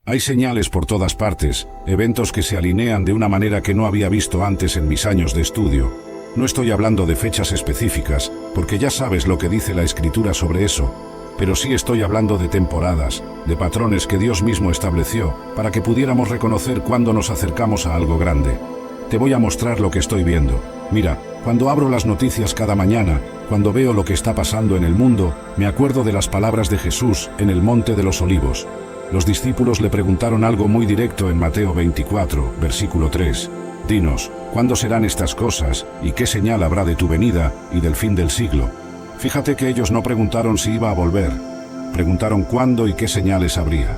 Hay señales por todas partes, eventos que se alinean de una manera que no había visto antes en mis años de estudio. No estoy hablando de fechas específicas, porque ya sabes lo que dice la Escritura sobre eso, pero sí estoy hablando de temporadas, de patrones que Dios mismo estableció para que pudiéramos reconocer cuando nos acercamos a algo grande. Te voy a mostrar lo que estoy viendo. Mira, cuando abro las noticias cada mañana, cuando veo lo que está pasando en el mundo, me acuerdo de las palabras de Jesús en el Monte de los Olivos. Los discípulos le preguntaron algo muy directo en Mateo 24, versículo 3. Dinos, ¿cuándo serán estas cosas y qué señal habrá de tu venida y del fin del siglo? Fíjate que ellos no preguntaron si iba a volver. Preguntaron cuándo y qué señales habría.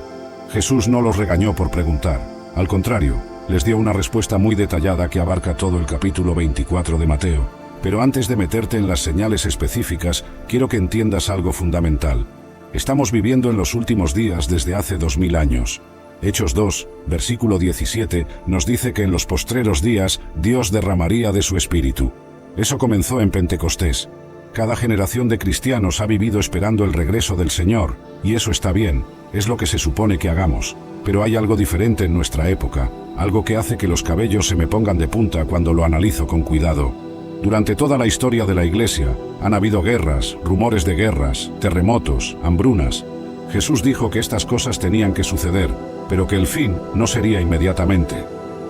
Jesús no los regañó por preguntar. Al contrario, les dio una respuesta muy detallada que abarca todo el capítulo 24 de Mateo. Pero antes de meterte en las señales específicas, quiero que entiendas algo fundamental. Estamos viviendo en los últimos días desde hace 2000 años. Hechos 2, versículo 17, nos dice que en los postreros días Dios derramaría de su Espíritu. Eso comenzó en Pentecostés. Cada generación de cristianos ha vivido esperando el regreso del Señor, y eso está bien, es lo que se supone que hagamos. Pero hay algo diferente en nuestra época, algo que hace que los cabellos se me pongan de punta cuando lo analizo con cuidado. Durante toda la historia de la Iglesia, han habido guerras, rumores de guerras, terremotos, hambrunas. Jesús dijo que estas cosas tenían que suceder, pero que el fin no sería inmediatamente.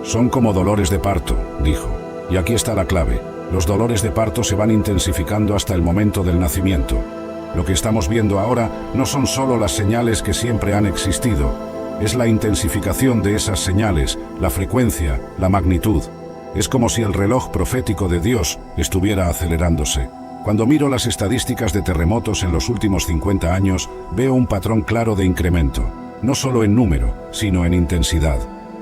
Son como dolores de parto, dijo. Y aquí está la clave. Los dolores de parto se van intensificando hasta el momento del nacimiento. Lo que estamos viendo ahora no son solo las señales que siempre han existido. Es la intensificación de esas señales, la frecuencia, la magnitud. Es como si el reloj profético de Dios estuviera acelerándose. Cuando miro las estadísticas de terremotos en los últimos 50 años, veo un patrón claro de incremento, no solo en número, sino en intensidad.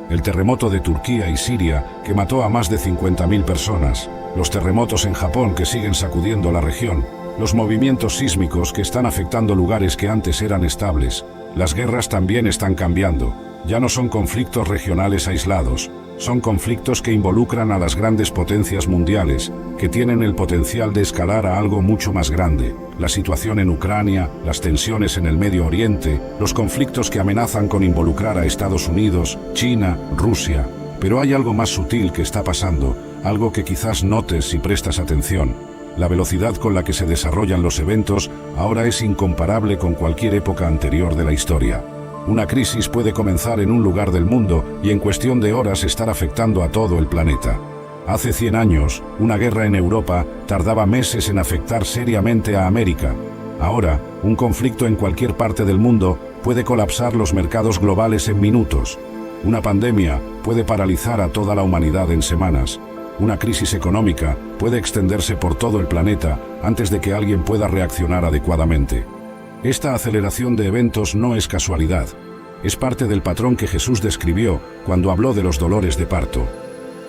El terremoto de Turquía y Siria, que mató a más de 50.000 personas, los terremotos en Japón que siguen sacudiendo la región, los movimientos sísmicos que están afectando lugares que antes eran estables. Las guerras también están cambiando. Ya no son conflictos regionales aislados. Son conflictos que involucran a las grandes potencias mundiales, que tienen el potencial de escalar a algo mucho más grande. La situación en Ucrania, las tensiones en el Medio Oriente, los conflictos que amenazan con involucrar a Estados Unidos, China, Rusia. Pero hay algo más sutil que está pasando, algo que quizás notes si prestas atención. La velocidad con la que se desarrollan los eventos ahora es incomparable con cualquier época anterior de la historia. Una crisis puede comenzar en un lugar del mundo y en cuestión de horas estar afectando a todo el planeta. Hace 100 años, una guerra en Europa tardaba meses en afectar seriamente a América. Ahora, un conflicto en cualquier parte del mundo puede colapsar los mercados globales en minutos. Una pandemia puede paralizar a toda la humanidad en semanas. Una crisis económica puede extenderse por todo el planeta antes de que alguien pueda reaccionar adecuadamente. Esta aceleración de eventos no es casualidad. Es parte del patrón que Jesús describió cuando habló de los dolores de parto.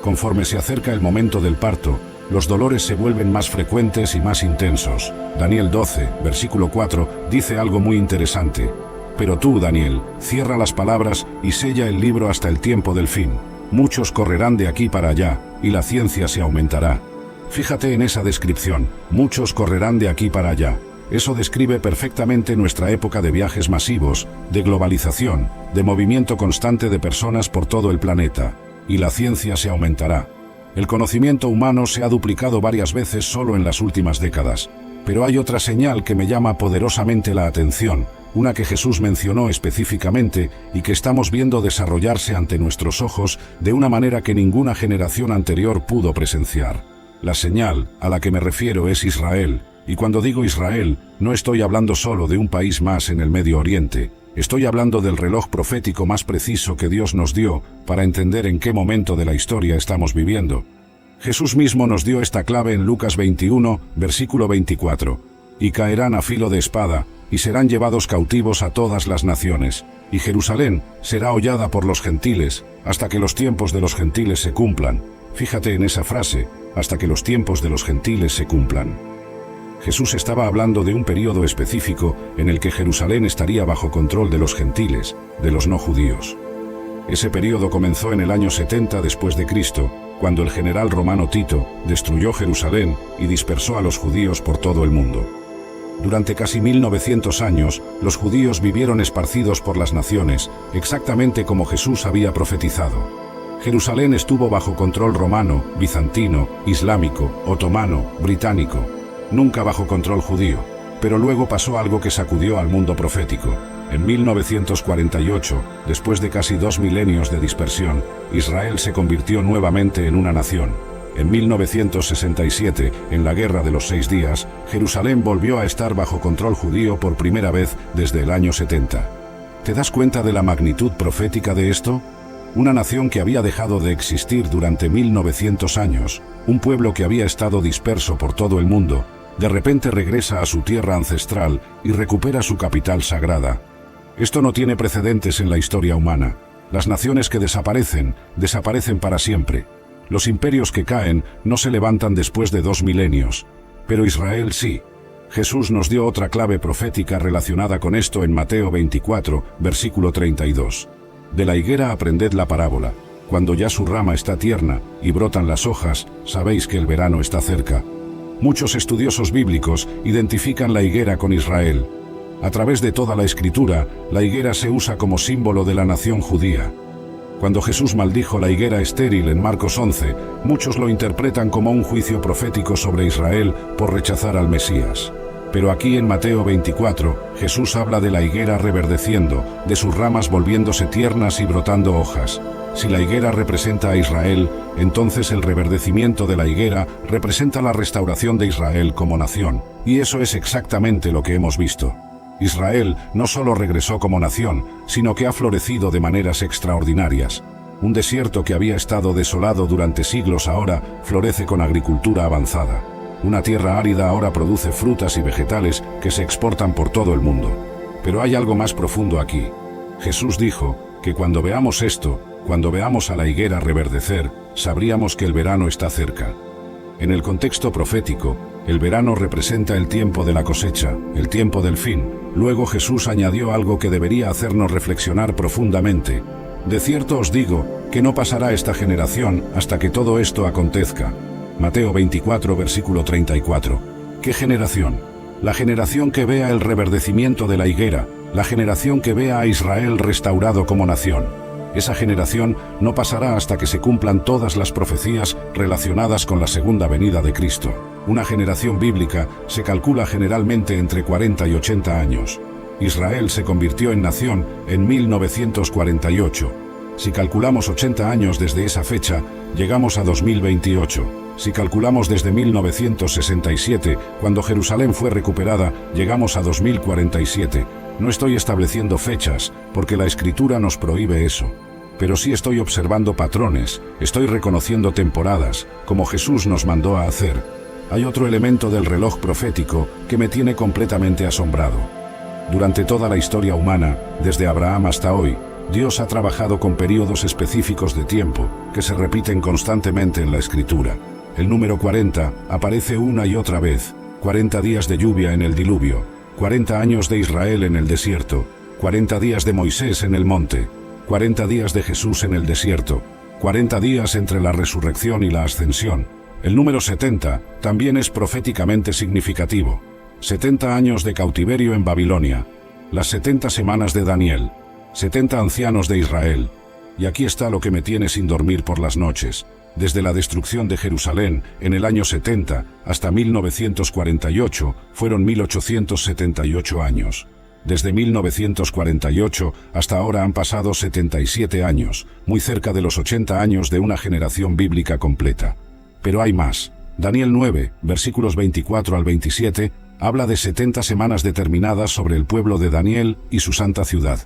Conforme se acerca el momento del parto, los dolores se vuelven más frecuentes y más intensos. Daniel 12, versículo 4, dice algo muy interesante. Pero tú, Daniel, cierra las palabras y sella el libro hasta el tiempo del fin. Muchos correrán de aquí para allá, y la ciencia se aumentará. Fíjate en esa descripción, muchos correrán de aquí para allá. Eso describe perfectamente nuestra época de viajes masivos, de globalización, de movimiento constante de personas por todo el planeta. Y la ciencia se aumentará. El conocimiento humano se ha duplicado varias veces solo en las últimas décadas. Pero hay otra señal que me llama poderosamente la atención, una que Jesús mencionó específicamente y que estamos viendo desarrollarse ante nuestros ojos de una manera que ninguna generación anterior pudo presenciar. La señal a la que me refiero es Israel. Y cuando digo Israel, no estoy hablando solo de un país más en el Medio Oriente. Estoy hablando del reloj profético más preciso que Dios nos dio para entender en qué momento de la historia estamos viviendo. Jesús mismo nos dio esta clave en Lucas 21, versículo 24. Y caerán a filo de espada, y serán llevados cautivos a todas las naciones. Y Jerusalén será hollada por los gentiles, hasta que los tiempos de los gentiles se cumplan. Fíjate en esa frase, hasta que los tiempos de los gentiles se cumplan. Jesús estaba hablando de un período específico en el que Jerusalén estaría bajo control de los gentiles, de los no judíos. Ese período comenzó en el año 70 después de Cristo, cuando el general romano Tito destruyó Jerusalén y dispersó a los judíos por todo el mundo. Durante casi 1900 años, los judíos vivieron esparcidos por las naciones, exactamente como Jesús había profetizado. Jerusalén estuvo bajo control romano, bizantino, islámico, otomano, británico, nunca bajo control judío. Pero luego pasó algo que sacudió al mundo profético. En 1948, después de casi 2 milenios de dispersión, Israel se convirtió nuevamente en una nación. En 1967, en la Guerra de los 6 Días, Jerusalén volvió a estar bajo control judío por primera vez desde el año 70. ¿Te das cuenta de la magnitud profética de esto? Una nación que había dejado de existir durante 1900 años, un pueblo que había estado disperso por todo el mundo, de repente regresa a su tierra ancestral y recupera su capital sagrada. Esto no tiene precedentes en la historia humana. Las naciones que desaparecen, desaparecen para siempre. Los imperios que caen no se levantan después de 2 milenios. Pero Israel sí. Jesús nos dio otra clave profética relacionada con esto en Mateo 24, versículo 32. De la higuera aprended la parábola. Cuando ya su rama está tierna y brotan las hojas, sabéis que el verano está cerca. Muchos estudiosos bíblicos identifican la higuera con Israel. A través de toda la Escritura, la higuera se usa como símbolo de la nación judía. Cuando Jesús maldijo la higuera estéril en Marcos 11, muchos lo interpretan como un juicio profético sobre Israel por rechazar al Mesías. Pero aquí en Mateo 24, Jesús habla de la higuera reverdeciendo, de sus ramas volviéndose tiernas y brotando hojas. Si la higuera representa a Israel, entonces el reverdecimiento de la higuera representa la restauración de Israel como nación. Y eso es exactamente lo que hemos visto. Israel no solo regresó como nación, sino que ha florecido de maneras extraordinarias. Un desierto que había estado desolado durante siglos ahora florece con agricultura avanzada. Una tierra árida ahora produce frutas y vegetales que se exportan por todo el mundo. Pero hay algo más profundo aquí. Jesús dijo que cuando veamos esto, cuando veamos a la higuera reverdecer, sabríamos que el verano está cerca. En el contexto profético, el verano representa el tiempo de la cosecha, el tiempo del fin. Luego Jesús añadió algo que debería hacernos reflexionar profundamente. De cierto os digo, que no pasará esta generación hasta que todo esto acontezca. Mateo 24, versículo 34. ¿Qué generación? La generación que vea el reverdecimiento de la higuera, la generación que vea a Israel restaurado como nación. Esa generación no pasará hasta que se cumplan todas las profecías relacionadas con la segunda venida de Cristo. Una generación bíblica se calcula generalmente entre 40 y 80 años. Israel se convirtió en nación en 1948. Si calculamos 80 años desde esa fecha, llegamos a 2028. Si calculamos desde 1967, cuando Jerusalén fue recuperada, llegamos a 2047. No estoy estableciendo fechas, porque la Escritura nos prohíbe eso. Pero sí estoy observando patrones, estoy reconociendo temporadas, como Jesús nos mandó a hacer. Hay otro elemento del reloj profético que me tiene completamente asombrado. Durante toda la historia humana, desde Abraham hasta hoy, Dios ha trabajado con periodos específicos de tiempo que se repiten constantemente en la Escritura. El número 40 aparece una y otra vez. 40 días de lluvia en el diluvio, 40 años de Israel en el desierto, 40 días de Moisés en el monte, 40 días de Jesús en el desierto, 40 días entre la resurrección y la ascensión. El número 70 también es proféticamente significativo. 70 años de cautiverio en Babilonia, las 70 semanas de Daniel, 70 ancianos de Israel. Y aquí está lo que me tiene sin dormir por las noches. Desde la destrucción de Jerusalén en el año 70 hasta 1948 fueron 1878 años. Desde 1948 hasta ahora han pasado 77 años, muy cerca de los 80 años de una generación bíblica completa. Pero hay más. Daniel 9, versículos 24 al 27, habla de 70 semanas determinadas sobre el pueblo de Daniel y su santa ciudad.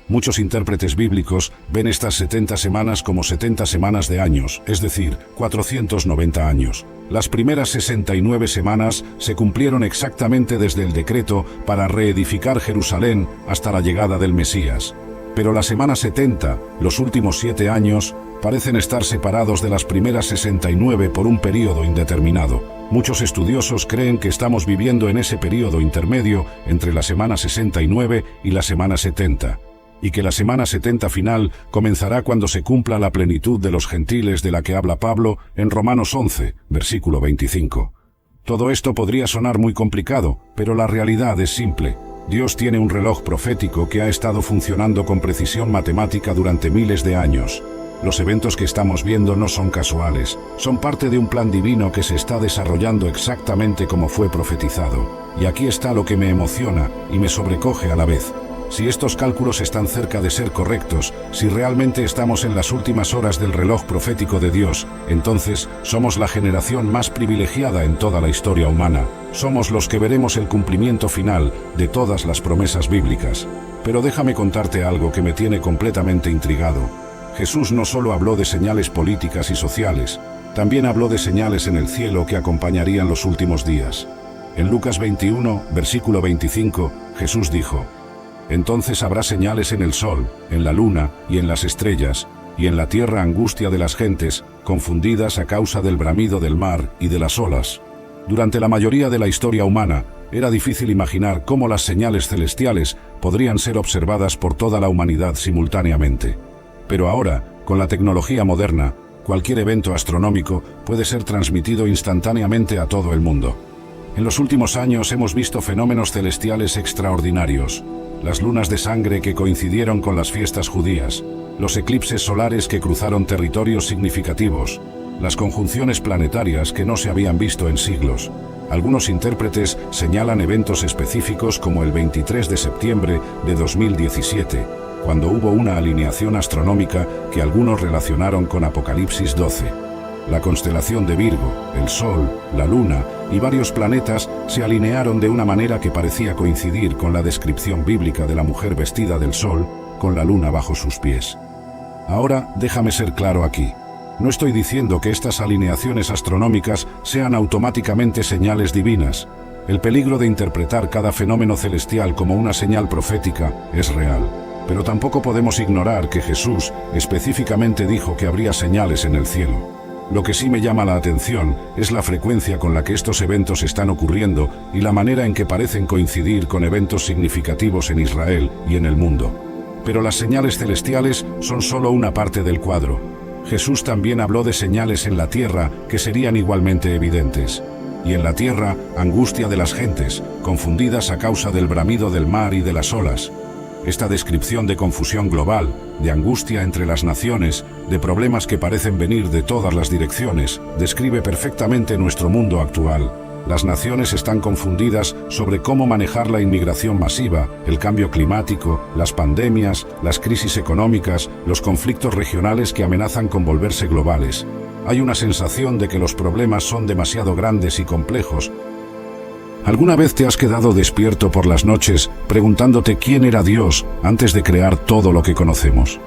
Muchos intérpretes bíblicos ven estas 70 semanas como 70 semanas de años, es decir, 490 años. Las primeras 69 semanas se cumplieron exactamente desde el decreto para reedificar Jerusalén hasta la llegada del Mesías. Pero la semana 70, los últimos 7 años, parecen estar separados de las primeras 69 por un período indeterminado. Muchos estudiosos creen que estamos viviendo en ese período intermedio entre la semana 69 y la semana 70. Y que la semana 70 final comenzará cuando se cumpla la plenitud de los gentiles de la que habla Pablo en Romanos 11, versículo 25. Todo esto podría sonar muy complicado, pero la realidad es simple. Dios tiene un reloj profético que ha estado funcionando con precisión matemática durante miles de años. Los eventos que estamos viendo no son casuales, son parte de un plan divino que se está desarrollando exactamente como fue profetizado. Y aquí está lo que me emociona y me sobrecoge a la vez. Si estos cálculos están cerca de ser correctos, si realmente estamos en las últimas horas del reloj profético de Dios, entonces somos la generación más privilegiada en toda la historia humana. Somos los que veremos el cumplimiento final de todas las promesas bíblicas. Pero déjame contarte algo que me tiene completamente intrigado. Jesús no solo habló de señales políticas y sociales, también habló de señales en el cielo que acompañarían los últimos días. En Lucas 21, versículo 25, Jesús dijo: «Entonces habrá señales en el sol, en la luna y en las estrellas, y en la tierra angustia de las gentes, confundidas a causa del bramido del mar y de las olas». Durante la mayoría de la historia humana, era difícil imaginar cómo las señales celestiales podrían ser observadas por toda la humanidad simultáneamente. Pero ahora, con la tecnología moderna, cualquier evento astronómico puede ser transmitido instantáneamente a todo el mundo. En los últimos años hemos visto fenómenos celestiales extraordinarios. Las lunas de sangre que coincidieron con las fiestas judías, los eclipses solares que cruzaron territorios significativos, las conjunciones planetarias que no se habían visto en siglos. Algunos intérpretes señalan eventos específicos como el 23 de septiembre de 2017, cuando hubo una alineación astronómica que algunos relacionaron con Apocalipsis 12. La constelación de Virgo, el Sol, la Luna y varios planetas se alinearon de una manera que parecía coincidir con la descripción bíblica de la mujer vestida del Sol, con la Luna bajo sus pies. Ahora, déjame ser claro aquí. No estoy diciendo que estas alineaciones astronómicas sean automáticamente señales divinas. El peligro de interpretar cada fenómeno celestial como una señal profética es real. Pero tampoco podemos ignorar que Jesús específicamente dijo que habría señales en el cielo. Lo que sí me llama la atención es la frecuencia con la que estos eventos están ocurriendo y la manera en que parecen coincidir con eventos significativos en Israel y en el mundo. Pero las señales celestiales son solo una parte del cuadro. Jesús también habló de señales en la tierra que serían igualmente evidentes. Y en la tierra, angustia de las gentes, confundidas a causa del bramido del mar y de las olas. Esta descripción de confusión global, de angustia entre las naciones, de problemas que parecen venir de todas las direcciones, describe perfectamente nuestro mundo actual. Las naciones están confundidas sobre cómo manejar la inmigración masiva, el cambio climático, las pandemias, las crisis económicas, los conflictos regionales que amenazan con volverse globales. Hay una sensación de que los problemas son demasiado grandes y complejos. ¿Alguna vez te has quedado despierto por las noches preguntándote quién era Dios antes de crear todo lo que conocemos?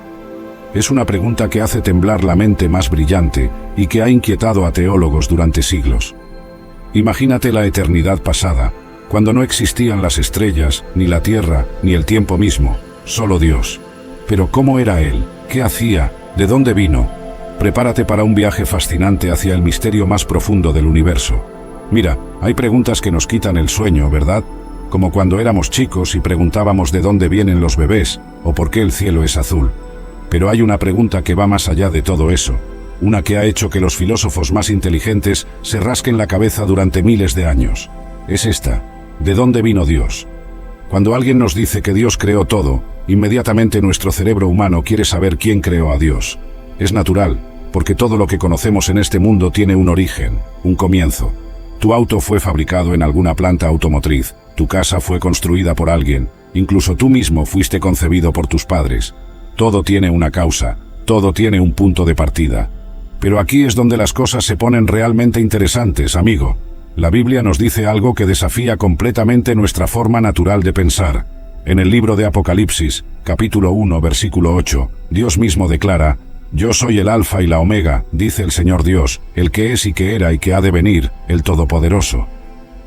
Es una pregunta que hace temblar la mente más brillante y que ha inquietado a teólogos durante siglos. Imagínate la eternidad pasada, cuando no existían las estrellas, ni la tierra, ni el tiempo mismo, solo Dios. Pero ¿cómo era Él? ¿Qué hacía? ¿De dónde vino? Prepárate para un viaje fascinante hacia el misterio más profundo del universo. Mira, hay preguntas que nos quitan el sueño, ¿verdad? Como cuando éramos chicos y preguntábamos de dónde vienen los bebés, o por qué el cielo es azul. Pero hay una pregunta que va más allá de todo eso. Una que ha hecho que los filósofos más inteligentes se rasquen la cabeza durante miles de años. Es esta: ¿de dónde vino Dios? Cuando alguien nos dice que Dios creó todo, inmediatamente nuestro cerebro humano quiere saber quién creó a Dios. Es natural, porque todo lo que conocemos en este mundo tiene un origen, un comienzo. Tu auto fue fabricado en alguna planta automotriz, tu casa fue construida por alguien, incluso tú mismo fuiste concebido por tus padres. Todo tiene una causa, todo tiene un punto de partida. Pero aquí es donde las cosas se ponen realmente interesantes, amigo. La Biblia nos dice algo que desafía completamente nuestra forma natural de pensar. En el libro de Apocalipsis, capítulo 1, versículo 8, Dios mismo declara: «Yo soy el Alfa y la Omega, dice el Señor Dios, el que es y que era y que ha de venir, el Todopoderoso».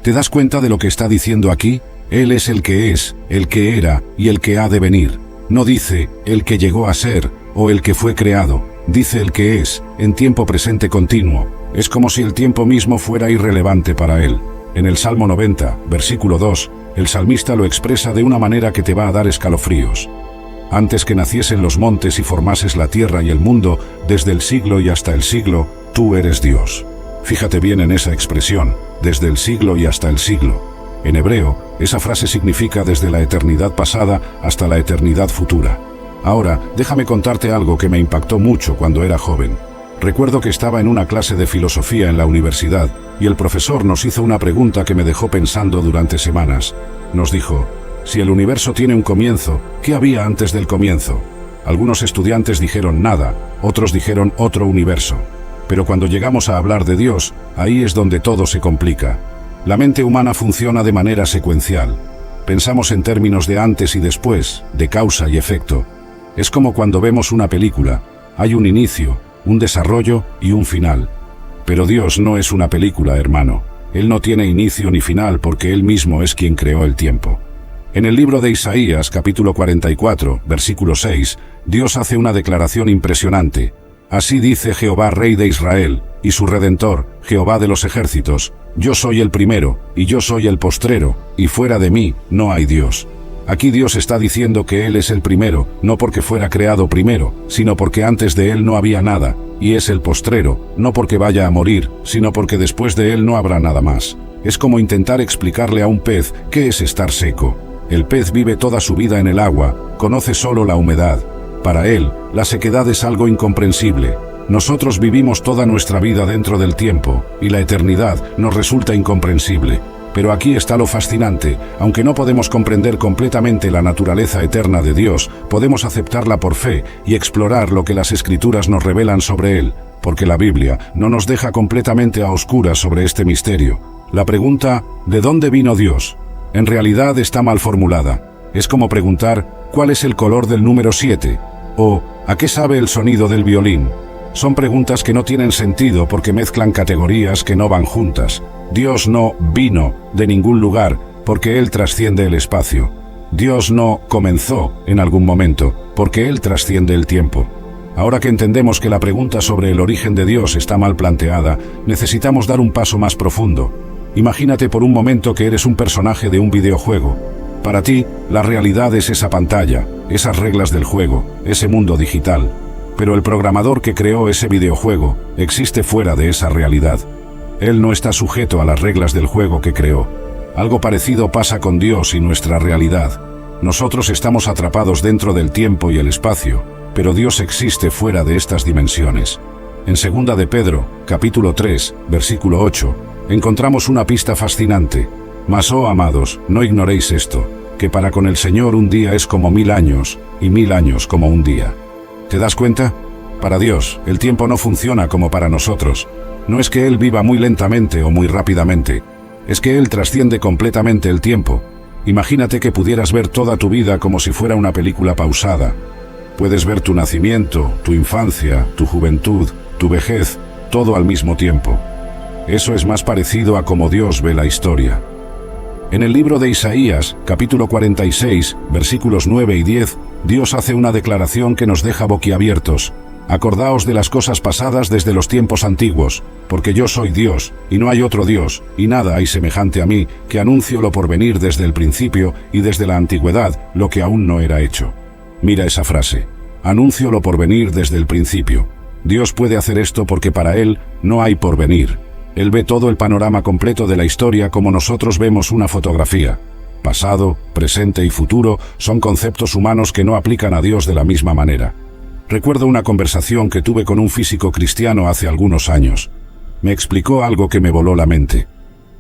¿Te das cuenta de lo que está diciendo aquí? Él es el que es, el que era y el que ha de venir. No dice el que llegó a ser o el que fue creado, dice el que es, en tiempo presente continuo. Es como si el tiempo mismo fuera irrelevante para él. En el Salmo 90, versículo 2, el salmista lo expresa de una manera que te va a dar escalofríos. Antes que naciesen los montes y formases la tierra y el mundo, desde el siglo y hasta el siglo, tú eres Dios. Fíjate bien en esa expresión, desde el siglo y hasta el siglo. En hebreo, esa frase significa desde la eternidad pasada hasta la eternidad futura. Ahora, déjame contarte algo que me impactó mucho cuando era joven. Recuerdo que estaba en una clase de filosofía en la universidad y el profesor nos hizo una pregunta que me dejó pensando durante semanas. Nos dijo: si el universo tiene un comienzo, ¿qué había antes del comienzo? Algunos estudiantes dijeron nada, otros dijeron otro universo. Pero cuando llegamos a hablar de Dios, ahí es donde todo se complica. La mente humana funciona de manera secuencial. Pensamos en términos de antes y después, de causa y efecto. Es como cuando vemos una película. Hay un inicio, un desarrollo y un final. Pero Dios no es una película, hermano. Él no tiene inicio ni final porque Él mismo es quien creó el tiempo. En el libro de Isaías, capítulo 44, versículo 6, Dios hace una declaración impresionante. Así dice Jehová, Rey de Israel, y su Redentor, Jehová de los ejércitos: yo soy el primero, y yo soy el postrero, y fuera de mí no hay Dios. Aquí Dios está diciendo que Él es el primero, no porque fuera creado primero, sino porque antes de Él no había nada, y es el postrero, no porque vaya a morir, sino porque después de Él no habrá nada más. Es como intentar explicarle a un pez qué es estar seco. El pez vive toda su vida en el agua, conoce solo la humedad. Para él, la sequedad es algo incomprensible. Nosotros vivimos toda nuestra vida dentro del tiempo, y la eternidad nos resulta incomprensible. Pero aquí está lo fascinante: aunque no podemos comprender completamente la naturaleza eterna de Dios, podemos aceptarla por fe y explorar lo que las Escrituras nos revelan sobre Él, porque la Biblia no nos deja completamente a oscuras sobre este misterio. La pregunta, ¿de dónde vino Dios?, en realidad está mal formulada. Es como preguntar, ¿cuál es el color del número 7? O, ¿a qué sabe el sonido del violín? Son preguntas que no tienen sentido porque mezclan categorías que no van juntas. Dios no vino de ningún lugar porque Él trasciende el espacio. Dios no comenzó en algún momento porque Él trasciende el tiempo. Ahora que entendemos que la pregunta sobre el origen de Dios está mal planteada, necesitamos dar un paso más profundo. Imagínate por un momento que eres un personaje de un videojuego. Para ti, la realidad es esa pantalla, esas reglas del juego, ese mundo digital. Pero el programador que creó ese videojuego existe fuera de esa realidad. Él no está sujeto a las reglas del juego que creó. Algo parecido pasa con Dios y nuestra realidad. Nosotros estamos atrapados dentro del tiempo y el espacio, pero Dios existe fuera de estas dimensiones. En 2 de Pedro, capítulo 3, versículo 8, encontramos una pista fascinante. Mas, oh amados, no ignoréis esto, que para con el Señor un día es como 1000 años, y 1000 años como un día. ¿Te das cuenta? Para Dios, el tiempo no funciona como para nosotros. No es que Él viva muy lentamente o muy rápidamente. Es que Él trasciende completamente el tiempo. Imagínate que pudieras ver toda tu vida como si fuera una película pausada. Puedes ver tu nacimiento, tu infancia, tu juventud, tu vejez, todo al mismo tiempo. Eso es más parecido a cómo Dios ve la historia. En el libro de Isaías, capítulo 46, versículos 9 y 10, Dios hace una declaración que nos deja boquiabiertos. Acordaos de las cosas pasadas desde los tiempos antiguos, porque yo soy Dios, y no hay otro Dios, y nada hay semejante a mí, que anuncio lo por venir desde el principio y desde la antigüedad, lo que aún no era hecho. Mira esa frase: anuncio lo por venir desde el principio. Dios puede hacer esto porque para Él no hay porvenir. Él ve todo el panorama completo de la historia como nosotros vemos una fotografía. Pasado, presente y futuro son conceptos humanos que no aplican a Dios de la misma manera. Recuerdo una conversación que tuve con un físico cristiano hace algunos años. Me explicó algo que me voló la mente.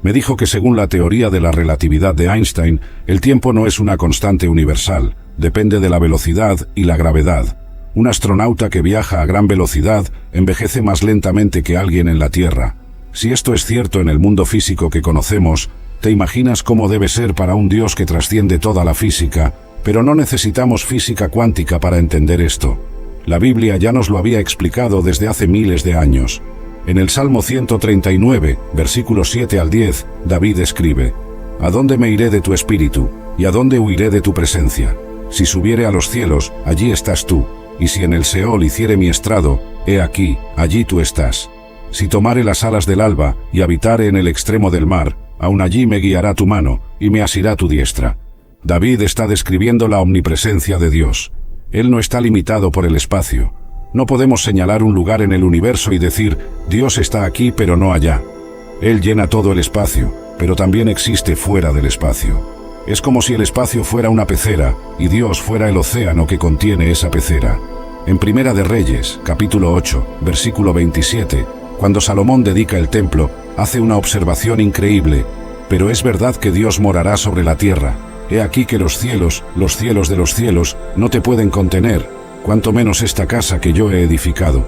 Me dijo que según la teoría de la relatividad de Einstein, el tiempo no es una constante universal, depende de la velocidad y la gravedad. Un astronauta que viaja a gran velocidad envejece más lentamente que alguien en la Tierra. Si esto es cierto en el mundo físico que conocemos, ¿te imaginas cómo debe ser para un Dios que trasciende toda la física? Pero no necesitamos física cuántica para entender esto. La Biblia ya nos lo había explicado desde hace miles de años. En el Salmo 139, versículos 7 al 10, David escribe: ¿A dónde me iré de tu espíritu? ¿Y a dónde huiré de tu presencia? Si subiere a los cielos, allí estás tú. Y si en el Seol hiciere mi estrado, he aquí, allí tú estás. Si tomare las alas del alba, y habitare en el extremo del mar, aun allí me guiará tu mano, y me asirá tu diestra. David está describiendo la omnipresencia de Dios. Él no está limitado por el espacio. No podemos señalar un lugar en el universo y decir, Dios está aquí pero no allá. Él llena todo el espacio, pero también existe fuera del espacio. Es como si el espacio fuera una pecera y Dios fuera el océano que contiene esa pecera. En Primera de Reyes, capítulo 8, versículo 27, cuando Salomón dedica el templo, hace una observación increíble. Pero es verdad que Dios morará sobre la tierra. He aquí que los cielos de los cielos, no te pueden contener, cuanto menos esta casa que yo he edificado.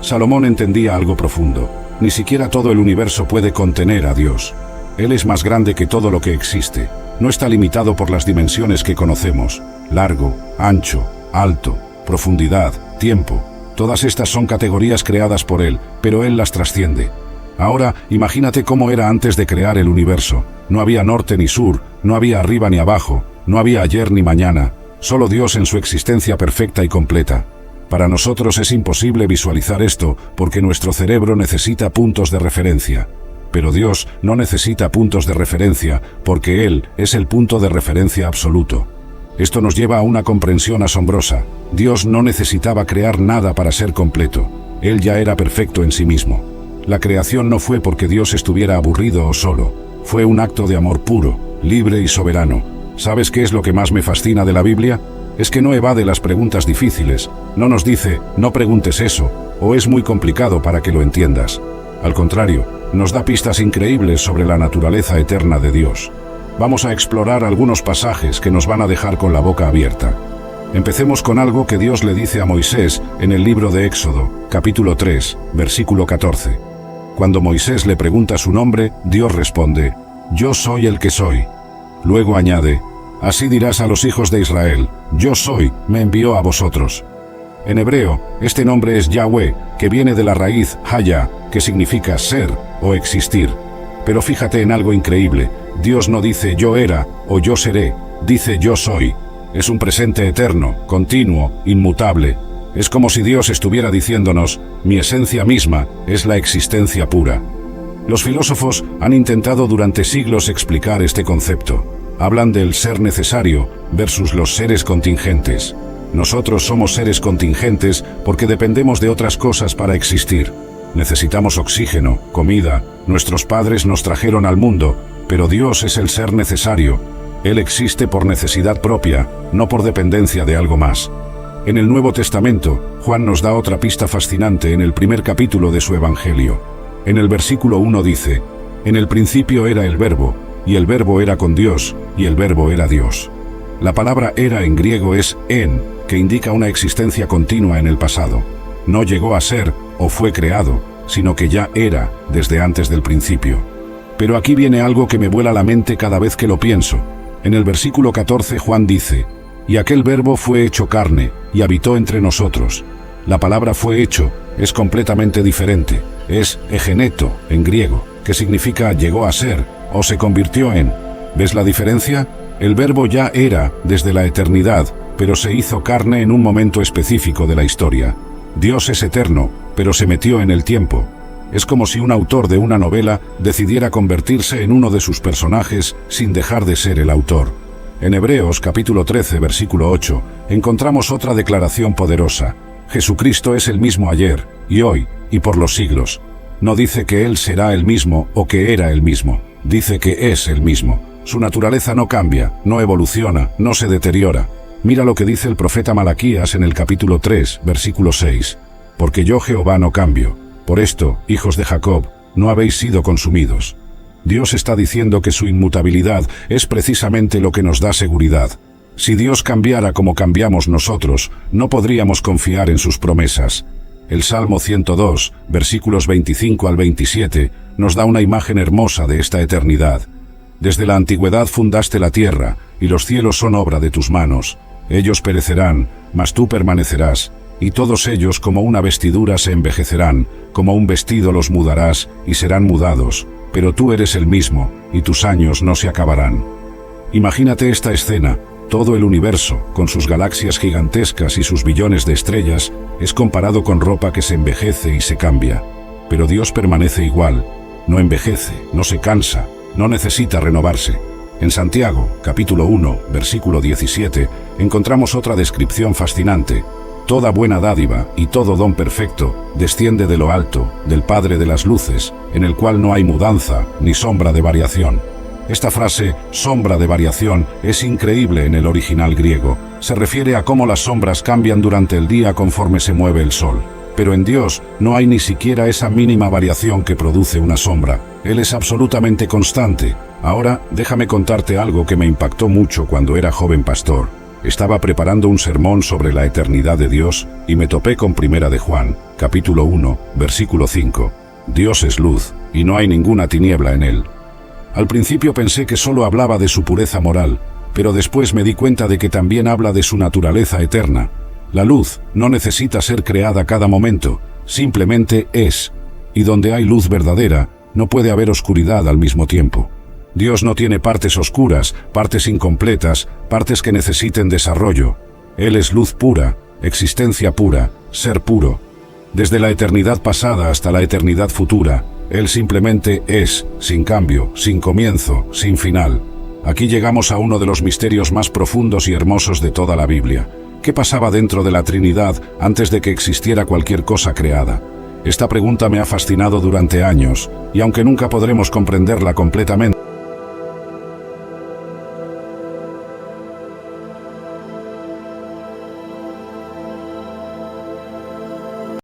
Salomón entendía algo profundo. Ni siquiera todo el universo puede contener a Dios. Él es más grande que todo lo que existe. No está limitado por las dimensiones que conocemos. Largo, ancho, alto, profundidad, tiempo. Todas estas son categorías creadas por Él, pero Él las trasciende. Ahora, imagínate cómo era antes de crear el universo. No había norte ni sur, no había arriba ni abajo, no había ayer ni mañana. Solo Dios en su existencia perfecta y completa. Para nosotros es imposible visualizar esto porque nuestro cerebro necesita puntos de referencia. Pero Dios no necesita puntos de referencia porque Él es el punto de referencia absoluto. Esto nos lleva a una comprensión asombrosa. Dios no necesitaba crear nada para ser completo. Él ya era perfecto en sí mismo. La creación no fue porque Dios estuviera aburrido o solo. Fue un acto de amor puro, libre y soberano. ¿Sabes qué es lo que más me fascina de la Biblia? Es que no evade las preguntas difíciles. No nos dice, no preguntes eso, o es muy complicado para que lo entiendas. Al contrario, nos da pistas increíbles sobre la naturaleza eterna de Dios. Vamos a explorar algunos pasajes que nos van a dejar con la boca abierta. Empecemos con algo que Dios le dice a Moisés en el libro de Éxodo, capítulo 3, versículo 14. Cuando Moisés le pregunta su nombre, Dios responde, yo soy el que soy. Luego añade, así dirás a los hijos de Israel, yo soy, me envió a vosotros. En hebreo, este nombre es Yahweh, que viene de la raíz Haya, que significa ser o existir. Pero fíjate en algo increíble, Dios no dice yo era o yo seré, dice yo soy. Es un presente eterno, continuo, inmutable. Es como si Dios estuviera diciéndonos, mi esencia misma es la existencia pura. Los filósofos han intentado durante siglos explicar este concepto. Hablan del ser necesario versus los seres contingentes. Nosotros somos seres contingentes porque dependemos de otras cosas para existir. Necesitamos oxígeno, comida, nuestros padres nos trajeron al mundo, pero Dios es el ser necesario. Él existe por necesidad propia, no por dependencia de algo más. En el Nuevo Testamento, Juan nos da otra pista fascinante en el primer capítulo de su Evangelio. En el versículo 1 dice, en el principio era el Verbo, y el Verbo era con Dios, y el Verbo era Dios. La palabra era en griego es en, que indica una existencia continua en el pasado. No llegó a ser o fue creado, sino que ya era desde antes del principio. Pero aquí viene algo que me vuela la mente cada vez que lo pienso. En el versículo 14 Juan dice, y aquel Verbo fue hecho carne, y habitó entre nosotros. La palabra fue hecho es completamente diferente. Es egeneto en griego, que significa llegó a ser o se convirtió en. ¿Ves la diferencia? El Verbo ya era desde la eternidad, pero se hizo carne en un momento específico de la historia. Dios es eterno, pero se metió en el tiempo. Es como si un autor de una novela decidiera convertirse en uno de sus personajes sin dejar de ser el autor. En Hebreos capítulo 13, versículo 8, encontramos otra declaración poderosa. Jesucristo es el mismo ayer, y hoy, y por los siglos. No dice que Él será el mismo o que era el mismo. Dice que es el mismo. Su naturaleza no cambia, no evoluciona, no se deteriora. Mira lo que dice el profeta Malaquías en el capítulo 3, versículo 6. Porque yo Jehová no cambio. Por esto, hijos de Jacob, no habéis sido consumidos. Dios está diciendo que su inmutabilidad es precisamente lo que nos da seguridad. Si Dios cambiara como cambiamos nosotros, no podríamos confiar en sus promesas. El Salmo 102, versículos 25 al 27, nos da una imagen hermosa de esta eternidad. Desde la antigüedad fundaste la tierra, y los cielos son obra de tus manos. Ellos perecerán, mas tú permanecerás, y todos ellos como una vestidura se envejecerán, como un vestido los mudarás, y serán mudados, pero tú eres el mismo, y tus años no se acabarán. Imagínate esta escena. Todo el universo, con sus galaxias gigantescas y sus billones de estrellas, es comparado con ropa que se envejece y se cambia. Pero Dios permanece igual, no envejece, no se cansa, no necesita renovarse. En Santiago, capítulo 1, versículo 17, encontramos otra descripción fascinante. Toda buena dádiva y todo don perfecto desciende de lo alto, del Padre de las luces, en el cual no hay mudanza ni sombra de variación. Esta frase, sombra de variación, es increíble en el original griego. Se refiere a cómo las sombras cambian durante el día conforme se mueve el sol. Pero en Dios no hay ni siquiera esa mínima variación que produce una sombra. Él es absolutamente constante. Ahora, déjame contarte algo que me impactó mucho cuando era joven pastor. Estaba preparando un sermón sobre la eternidad de Dios y me topé con 1 de Juan, capítulo 1, versículo 5. Dios es luz, y no hay ninguna tiniebla en él. Al principio pensé que solo hablaba de su pureza moral, pero después me di cuenta de que también habla de su naturaleza eterna. La luz no necesita ser creada cada momento, simplemente es. Y donde hay luz verdadera, no puede haber oscuridad al mismo tiempo. Dios no tiene partes oscuras, partes incompletas, partes que necesiten desarrollo. Él es luz pura, existencia pura, ser puro. Desde la eternidad pasada hasta la eternidad futura, Él simplemente es, sin cambio, sin comienzo, sin final. Aquí llegamos a uno de los misterios más profundos y hermosos de toda la Biblia. ¿Qué pasaba dentro de la Trinidad antes de que existiera cualquier cosa creada? Esta pregunta me ha fascinado durante años, y aunque nunca podremos comprenderla completamente,